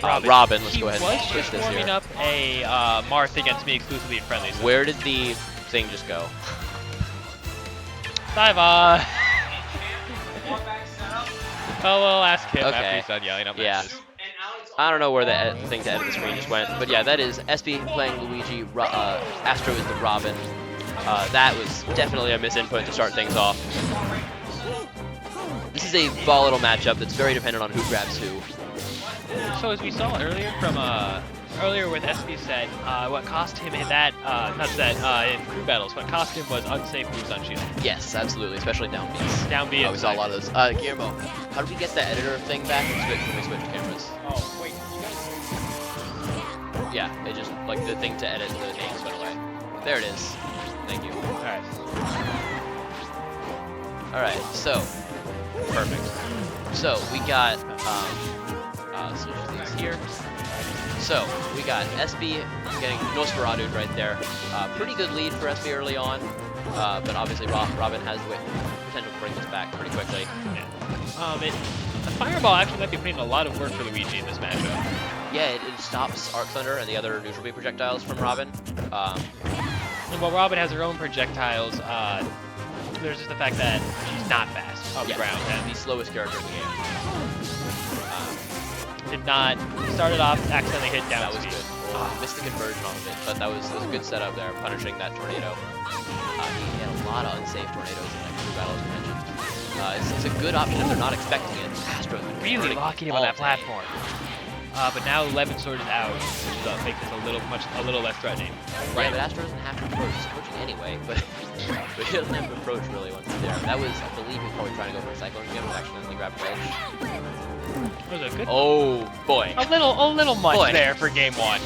Robin. Let's go ahead and He switch was this just warming here. up a Marth against me exclusively in friendlies. Where did the thing just go? Dive on. Oh, we'll ask him after Okay. he's done yelling up Yeah. matches. I don't know where the thing to edit the screen just went, but yeah, that is SB playing Luigi. Astro is the Robin. That was definitely a misinput to start things off. This is a volatile matchup that's very dependent on who grabs who. So as we saw earlier from earlier with SB set, what cost him in that in crew battles, what cost him was unsafe moves on shield. Yes, absolutely, especially down Bs. Down B. We saw a lot of those. Guillermo, how did we get the editor thing back when we switched cameras? Oh wait, you guys. Yeah, it just like the thing to edit the names went away. There it is. Thank you. All right. All right, so perfect. So we got switch these here. So we got SB getting Nosferatu right there. Pretty good lead for SB early on, but obviously Robin has the potential to bring this back pretty quickly. Yeah. The Fireball actually might be putting a lot of work for Luigi in this matchup. Yeah, it stops Arc Thunder and the other neutral beam projectiles from Robin. And while Robin has her own projectiles, there's just the fact that she's not fast on the ground. And the slowest character in the game. Did not started off accidentally hit down. That was good. Missed the conversion off of it, but that was a good setup there, punishing that tornado. He had a lot of unsafe tornadoes in that crew battle, as you mentioned. It's a good option if they're not expecting it. Astro's really locking him on that platform. But now 11 Sword is out, which makes it a little less threatening. Right, but Astro doesn't have to approach. He's approaching anyway, but he doesn't have to approach really once he's there. That was, I believe, he was probably trying to go for a Cyclone Gem, but accidentally grabbed Wedge. That was a good. Oh boy. A little much there for game one.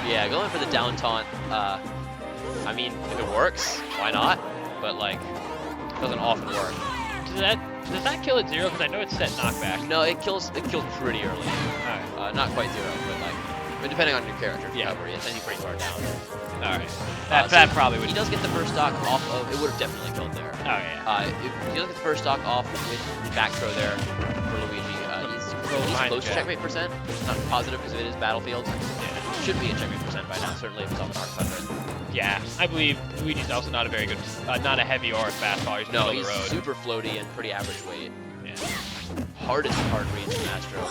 Yeah, going for the down taunt. I mean, if it works, why not? But like, it doesn't often work. Does that kill at 0? Because I know it's set knockback. No, it kills pretty early. Alright. Not quite 0, but depending on your character, recovery, it's any pretty far down. Alright. That probably would. He does get the first stock off of. It would have definitely killed there. Oh yeah. He does get the first stock off with back throw there for Luigi. He's close to checkmate percent. Not positive because it is battlefield. Yeah. Should be a checkmate percent by now. Certainly if it's off an Arc Thunder. Yeah, I believe Luigi's also not a very good, not a heavy or a fast baller. He's no, he's the road. super floaty and pretty average weight. Yeah. Hardest hard reads from Astro.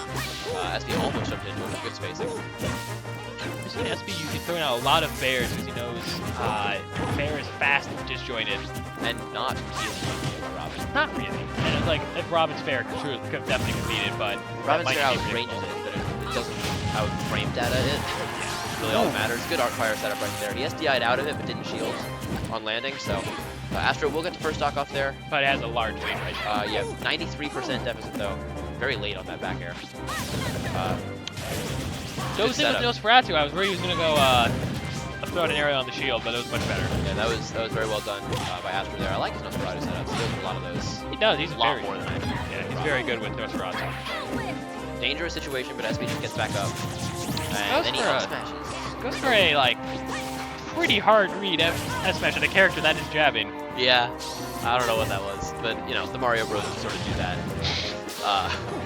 SB almost jumped into it. Good spacing. We've seen SB throwing out a lot of bears because he knows Bear is fast and disjointed. And not really Robin. Not really. And it's like, if Robin's fair, could definitely compete it, but Robin's fair outranges it, but it doesn't outframe data it. Really all that matters. Good arc fire setup right there. He SDI'd out of it, but didn't shield on landing, so Astro will get the first stock off there. But it has a large lead right yeah, 93% deficit though. Very late on that back air. Those in with Nosferatu, I was worried he was gonna go throw out an area on the shield, but it was much better. Yeah, that was very well done by Astro there. I like his Nosferatu setups. He does a lot of those. He does. He's a lot more than I do. Yeah, he's very good with Nosferatu. Dangerous situation, but SB just gets back up. And then he smashes. Goes for a, like, pretty hard read S-smash on a character that is jabbing. Yeah, I don't know what that was, but, you know, the Mario Bros. Sort of do that.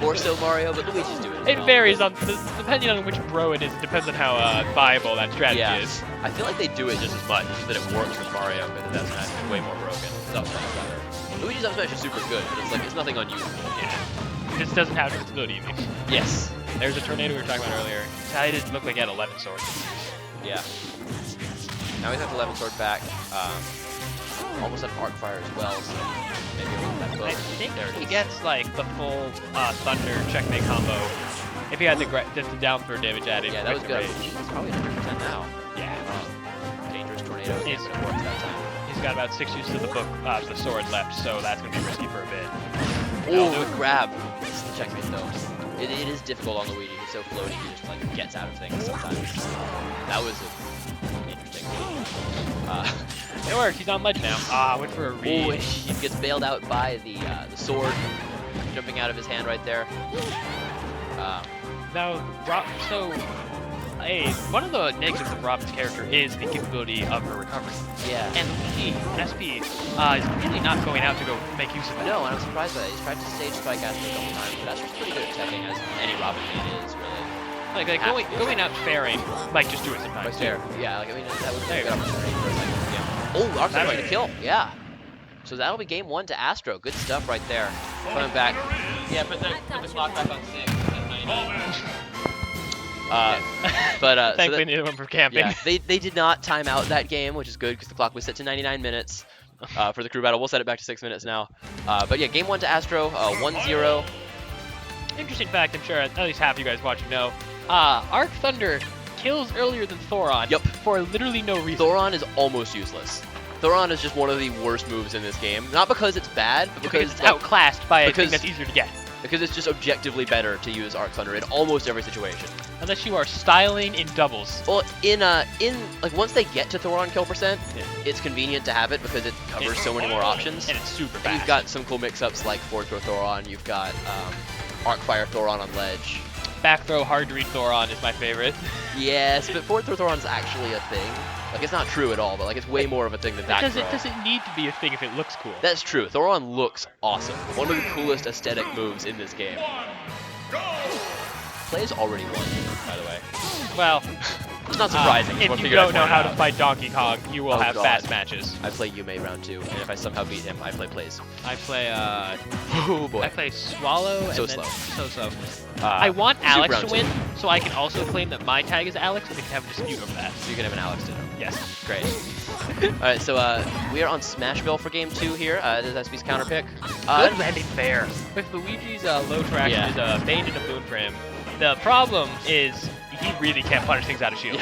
More so Mario, but Luigi's doing it. It varies depending on which bro it is. It depends on how viable that strategy is. I feel like they do it just as much, just that it works with Mario, but the S-smash is way more broken. It's up smash better. Luigi's up smash is super good, but it's like, it's nothing unusual. Yeah. It just doesn't have invincibility, you mean? Yes. There's a tornado we were talking about earlier. It didn't look like he had 11 swords. Yeah. Now he's got 11 sword back. Almost an arc fire as well, so maybe we'll that book. I think he gets like the full thunder checkmate combo if he had the down throw damage added. Yeah, that was good. He's probably 100% now. Yeah. Dangerous tornado. He's gonna work that time. He's got about 6 uses of the sword left, so that's gonna be risky for a bit. Oh, grab. It's the checkmate though. It is difficult on Luigi. He's so floaty, he just like gets out of things sometimes. That was an interesting move. It worked. He's on ledge now. Went for a read. Oh, he gets bailed out by the sword jumping out of his hand right there. One of the negatives of Robin's character is the capability of her recovery. Yeah. And Luigi, SP, is really not going out to go make use of it. No, and I'm surprised by that. He's tried to stage spike Astro a couple times, but Astro's pretty good at teching, as any Robin main is, really. Like going out faring might just do it sometimes. Fair. Yeah, like I mean that would be There a you good go. opportunity for a second. Yeah. Oh, Arc's going to kill. Yeah. So that'll be game 1 to Astro. Good stuff right there. Coming back. Yeah, put the clock back on 6. Thankfully, neither one for camping. Yeah, they did not time out that game, which is good because the clock was set to 99 minutes for the crew battle. We'll set it back to 6 minutes now. But yeah, game 1 to Astro, 1-0. Interesting fact, I'm sure at least half of you guys watching know. Arc Thunder kills earlier than Thoron. Yep. For literally no reason. Thoron is almost useless. Thoron is just one of the worst moves in this game. Not because it's bad, but because it's outclassed by a thing because- that's easier to get. Because it's just objectively better to use Arc Thunder in almost every situation. Unless you are styling in doubles. Well, in like once they get to Thoron kill percent, Yeah. it's convenient to have it because it covers so many more options. And it's super And fast. you've got some cool mix-ups like forward throw Thoron. You've got Arc Fire Thoron on ledge. Back throw hard to read Thoron is my favorite. Yes, but forward throw Thoron is actually a thing. Like it's not true at all, but like it's way more of a thing than back It throw. doesn't need to be a thing if it looks cool. That's true. Thoron looks awesome. One of the coolest aesthetic moves in this game. Play's already won, by the way. Well, It's not surprising. if you don't know how to fight Donkey Kong, you will Oh, have God. fast matches. I play Yume round 2, and if I somehow beat him, I play plays. I play Oh boy. I play Swallow and So then slow. so. I want Soup Alex round to win, so I can also claim that my tag is Alex, and we can have a dispute over that. So you can have an Alex too. Yes. Great. Alright, so we are on Smashville for game 2 here. This is SB's counter pick. Good landing fair. With Luigi's low traction Yeah. is a bane and a boon for him. The problem is he really can't punish things out of shield.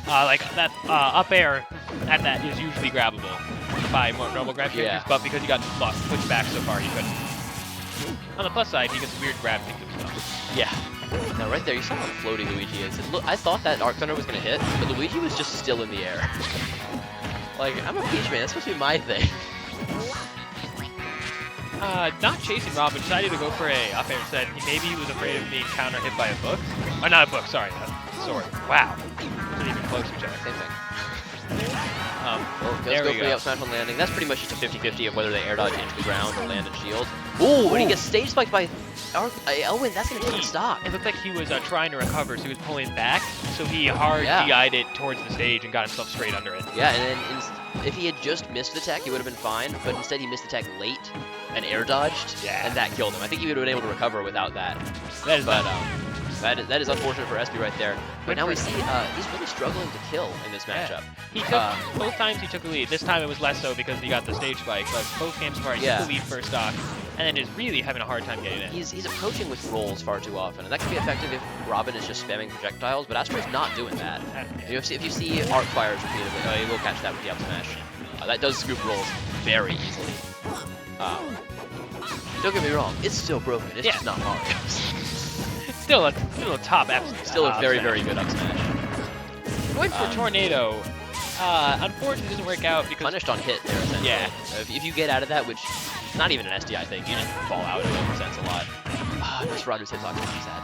Like that up air at that is usually grabbable by more normal grab characters, Yeah. but because he got pushed back so far, he couldn't. On the plus side, he gets weird grab things himself. Yeah. Now right there, you saw how floaty Luigi is. And look, I thought that Arc Thunder was going to hit, but Luigi was just still in the air. Like, I'm a Peach man, that's supposed to be my thing. Not chasing Robin, decided to go for a up air instead. Maybe he was afraid of being counter hit by a book. Or not a book, sorry, a sword. Wow. They're even close to each other. Same thing. Well, Well, there go we for the go. up smash on landing. That's pretty much just a 50-50 of whether they air dodge into the ground or land in shield. Ooh, and he gets stage spiked by Elwin. That's going to take a stock. It looked like he was trying to recover, so he was pulling back. So he hard Yeah. DI'd it towards the stage and got himself straight under it. Yeah, and then if he had just missed the tech, he would have been fine. But instead, he missed the tech late and air dodged, Yeah. and that killed him. I think he would have been able to recover without that. That is But not that is unfortunate for SB right there. But Good now for we see he's really struggling to kill in this matchup. He took both times he took a lead. This time it was less so because he got the stage spike, but both games so far he Yeah. took the lead first stock, and then is really having a hard time getting in. He's approaching with rolls far too often, and that can be effective if Robin is just spamming projectiles. But Astro's not doing that. If you see arc fires repeatedly, he will catch that with the up smash. That does scoop rolls very easily. Don't get me wrong, it's still broken. It's just not Mario. Still a top F. Still a very, smash. very good up smash. Going for Tornado. Unfortunately, it doesn't work out because Punished on hit there, essentially. Yeah. If you get out of that, which not even an SDI thing, you just fall out. It represents a lot. Nosferatu's hitbox makes me sad.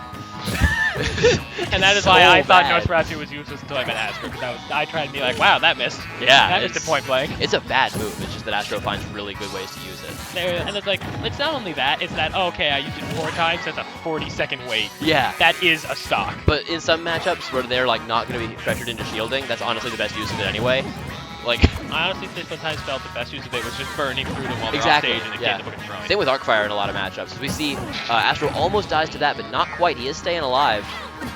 and that is So why I thought bad. Nosferatu was useless until I met Astro, because I tried to be like, wow, that missed. Yeah, That missed a point blank. It's a bad move. It's just that Astro finds really good ways to use it. And it's like, it's not only that, it's that, oh, okay, I used it 4 times, that's a 40-second wait. Yeah. That is a stock. But in some matchups where they're like not going to be pressured into shielding, that's honestly the best use of it anyway. Like, I honestly sometimes felt the best use of it was just burning through them while they're exactly. off stage and the Yeah. kid looking throwing. Same with Arcfire in a lot of matchups. We see Astro almost dies to that, but not quite. He is staying alive.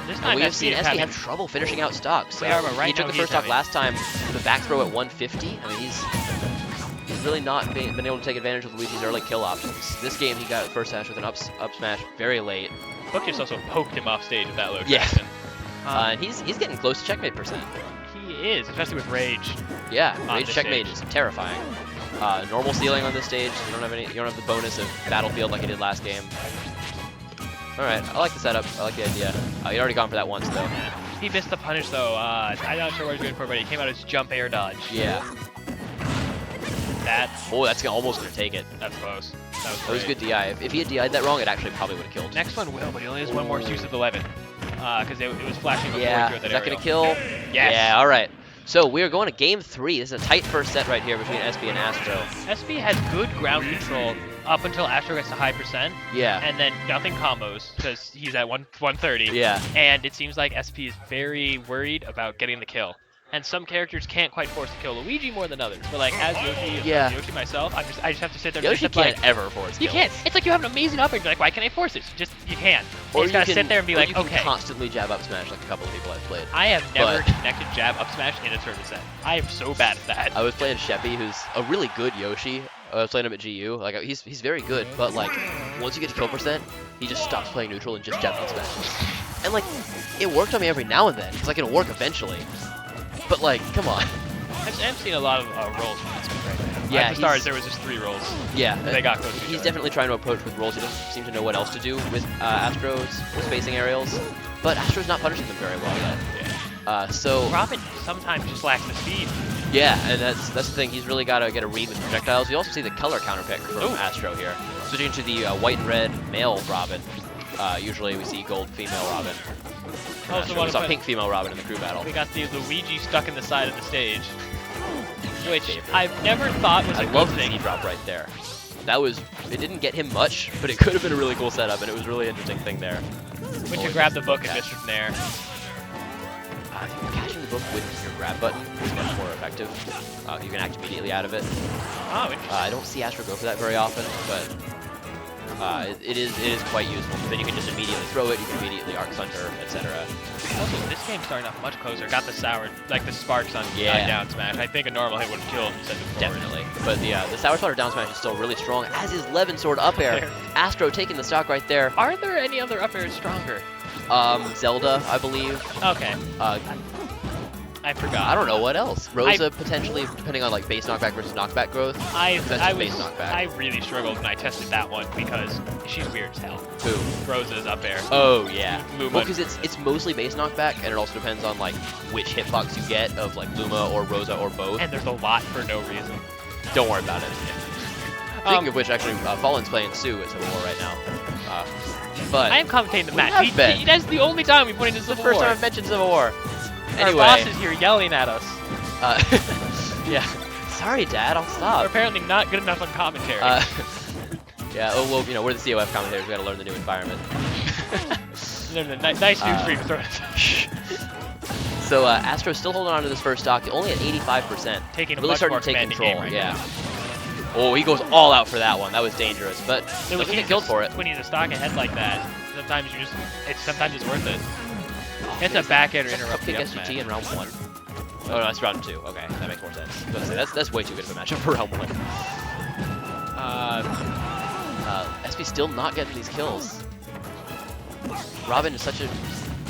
This And time we have SB seen is SB having- have trouble finishing out stocks. Yeah, but right he took now the he's first stock having- last time with a back throw at 150. I mean, he's really not been able to take advantage of Luigi's early kill options. This game, he got first smash with an up smash very late. Book just also poked him off stage with that low Yeah. traction. And he's getting close to checkmate percent. He is, especially with Rage. Yeah, On Rage this checkmate stage. is terrifying. Normal ceiling on this stage. You don't have the bonus of Battlefield like he did last game. All right, I like the setup. I like the idea. He'd already gone for that once though. He missed the punish though. I'm not sure what he's going for, but he came out as jump air dodge. Yeah. That's Almost gonna take it. close. That was good DI. If he had DI'd that wrong, it actually probably would have killed. Next one will, but he only has one more use of 11. Because it was flashing before he Yeah, threw is that that gonna aerial. kill? Yes. Yeah, all right. So we are going to game 3. This is a tight first set right here between SB and Astro. SB has good ground control. up until Astro gets to high percent, Yeah. and then nothing combos because he's at 130. Yeah. And it seems like SP is very worried about getting the kill. And some characters can't quite force the kill. Luigi more than others. But like as Yoshi myself, I just have to sit there and Yoshi just can't like, ever force you kills. can't. It's like you have an amazing up air. You're like, why can't I force this? Just you can't. Or You just gotta sit there and be like, you can okay. constantly jab up smash like a couple of people I've played. I have never But- connected jab up smash in a tournament set. I am so bad at that. I was playing Sheppy, who's a really good Yoshi. I was playing him at GU. Like he's very good, but like once you get to kill percent, he just stops playing neutral and just jabs and smashes. And like it worked on me every now and then, because like it'll work eventually. But like, come on. I'm seeing a lot of rolls from this right now. Yeah, At the start, there was just 3 rolls. Yeah, They got close to each he's other. definitely trying to approach with rolls. He doesn't seem to know what else to do with Astro's spacing aerials, but Astro's not punishing them very well yet. Yeah. So Robin sometimes just lacks the speed. yeah, and that's the thing. He's really got to get a read with projectiles. You also see the color counterpick from Ooh. Astro here, switching to the white and red male Robin. Usually we see gold female Robin. Also, We saw pink female Robin in the crew battle. we got the Luigi stuck in the side of the stage, which I've never thought was a I good love the thing. Z drop right there. That was, it didn't get him much, but it could have been a really cool setup, and it was a really interesting thing there. When you Oh, grab the yes, book and catch. just from there. I think catching the book with your grab button is much more effective. You can act immediately out of it. Oh, interesting. I don't see Astro go for that very often, but it is quite useful. Then you can just immediately throw it, you can immediately Arc Thunder, etc. Also, this game's starting off much closer. Got the sour, like the sparks on Yeah. down smash. I think a normal hit would have killed him. Send him forward. Definitely. But the Sour Splatter down smash is still really strong, as is Levin Sword up air. There. Astro taking the stock right there. Are there any other up airs stronger? Zelda, I believe. Okay, Uh, I forgot. I don't know what else. Rosa potentially, depending on like base knockback versus knockback growth. I base knockback. I really struggled when I tested that one because she's weird as hell. Who? Rosa's up air. Oh yeah. Luma. Well, because it's mostly base knockback, and it also depends on like which hitbox you get of like Luma or Rosa or both. And there's a lot for no reason. Don't worry about it. Speaking of which, actually, Fallen's playing Sue at Civil War right now. But I am commentating the We match. have been. That's the only time we put into it's the Civil first War. time I've mentioned Civil War. Our Anyway, boss is here yelling at us. yeah. Sorry, Dad. I'll We're stop. apparently not good enough on commentary. Yeah. Oh well, you know we're the COF commentators. We got to learn the new environment. Nice new stream throws. So Astro's still holding on to this first stock, only at 85%. Taking a Really much starting more to take commanding control. game right Yeah. now. Oh, he goes all out for that one. That was dangerous, but doesn't get killed for it. When he's a stock ahead like that, sometimes sometimes it's worth it. It's a back air to interrupt the Cupcake up smash. SGT in round 1. Oh no, that's round 2. Okay, that makes more sense. I was gonna say, that's way too good of a matchup for round 1. SP still not getting these kills. Robin is such a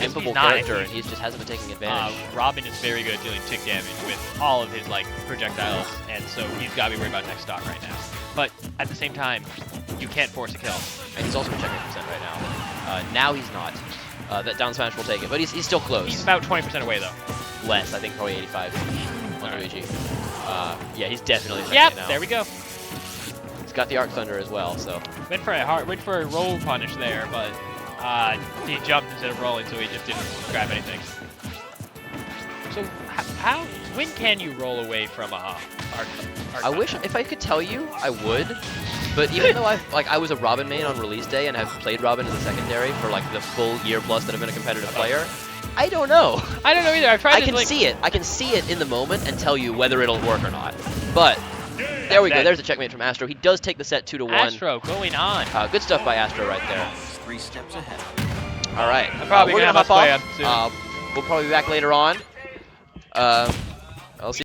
impable not. character, and he just hasn't been taking advantage. Robin is very good at dealing tick damage with all of his like projectiles, and so he's got to be worried about next stock right now. But at the same time, you can't force a kill. And he's also checking percent right now. Now he's not. That down smash will take it, but he's still close. He's about 20% away though. Less, I think probably 85 on Luigi. Yeah, he's definitely checking Yep, it now. there we go. He's got the Arc Thunder as well, so. Went for a roll punish there, but he jumped instead of rolling, so he just didn't grab anything. So when can you roll away from Arc I wish, if I could tell you, I would. But even though I was a Robin main on release day and have played Robin in the secondary for like the full year plus that I've been a competitive player, I don't know. I don't know either. I've tried I to can like, see it. I can see it in the moment and tell you whether it'll work or not. But there we go. that. There's a checkmate from Astro. He does take the set 2-1. Astro going on. Good stuff by Astro right there. 3 steps ahead. All right. I'm probably we're gonna gonna have us play hop on off. We'll probably be back later on.